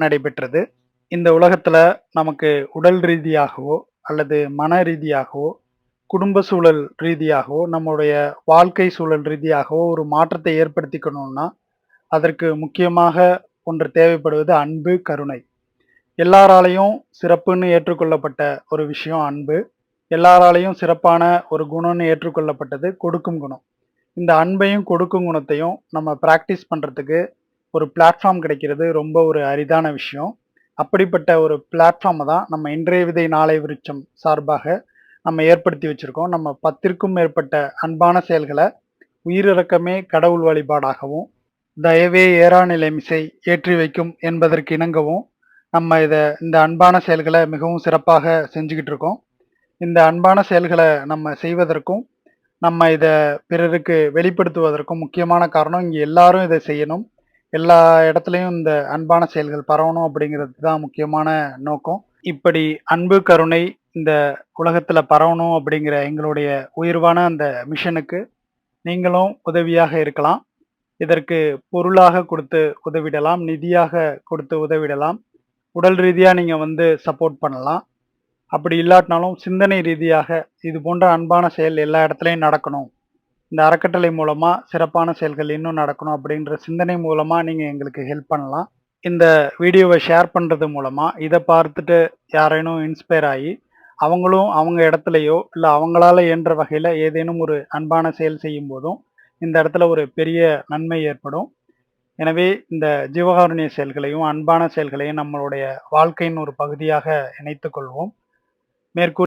நடைபெற்றது. இந்த உலகத்துல நமக்கு உடல் ரீதியாகவோ, அல்லது மன ரீதியாகவோ, குடும்ப சூழல் ரீதியாகவோ, நம்முடைய வாழ்க்கை சூழல் ரீதியாகவோ ஒரு மாற்றத்தை ஏற்படுத்திக்கணும்னா, அதற்கு முக்கியமாக ஒன்று தேவைப்படுவது அன்பு, கருணை. எல்லாராலயும் சிறப்புன்னு ஏற்றுக்கொள்ளப்பட்ட ஒரு விஷயம் அன்பு. எல்லாராலயும் சிறப்பான ஒரு குணம்னு ஏற்றுக்கொள்ளப்பட்டது கொடுக்கும் குணம். இந்த அன்பையும், கொடுக்கும் குணத்தையும் நம்ம பிராக்டிஸ் பண்றதுக்கு ஒரு பிளாட்ஃபார்ம் கிடைக்கிறது ரொம்ப ஒரு அரிதான விஷயம். அப்படிப்பட்ட ஒரு பிளாட்ஃபார்ம தான் நம்ம இன்றைய விதை நாளை விருட்சம் சார்பாக நம்ம ஏற்படுத்தி வச்சிருக்கோம். நம்ம 10ற்கும் மேற்பட்ட அன்பான செயல்கள உயிரிரக்கமே கடவுள் வழிபாடாகவும், தயவே ஏறா நிலைமிசை ஏற்றி வைக்கும் என்பதற்கு இணங்கவும், நம்ம இந்த அன்பான செயல்கள மிகவும் சிறப்பாக செஞ்சுகிட்டு இருக்கோம். இந்த அன்பான செயல்கள நம்ம செய்வதற்கும், நம்ம பிறருக்கு வெளிப்படுத்துவதற்கும் முக்கியமான காரணம், இங்க எல்லாரும் இத செய்யணும். எல்லா இடத்துலயும் இந்த அன்பான செயல்கள் பரவணும் அப்படிங்கிறது தான் முக்கியமான நோக்கம். இப்படி அன்பு, கருணை இந்த உலகத்துல பரவணும் அப்படிங்கிற எங்களுடைய உயர்வான அந்த மிஷனுக்கு நீங்களும் உதவியாக இருக்கலாம். இதற்கு பொருளாக கொடுத்து உதவிடலாம், நிதியாக கொடுத்து உதவிடலாம். உடல் ரீதியா நீங்க சப்போர்ட் பண்ணலாம். அப்படி இல்லாட்டினாலும் சிந்தனை ரீதியாக இது போன்ற அன்பான செயல் எல்லா இடத்துலயும் நடக்கணும். இந்த அறக்கட்டளை மூலமா சிறப்பான செயல்கள் இன்னும் நடக்கணும் அப்படின்ற சிந்தனை மூலமா நீங்க எங்களுக்கு ஹெல்ப் பண்ணலாம். இந்த வீடியோவை ஷேர் பண்றது மூலமா இத பார்த்துட்டு யாரேனும் இன்ஸ்பயர் ஆயி, அவங்களும் அவங்க இடத்துலயோ, இல்ல அவங்களால இயன்ற வகையில ஏதேனும் ஒரு அன்பான செயல் செய்யும்போதும், இந்த இடத்துல ஒரு பெரிய நன்மை ஏற்படும். எனவே இந்த ஜீவகாருண்ய செயல்களையும், அன்பான செயல்களையும் நம்மளுடைய வாழ்க்கையின் ஒரு பகுதியாக இணைத்துக் கொள்வோம். மேற்கூறிய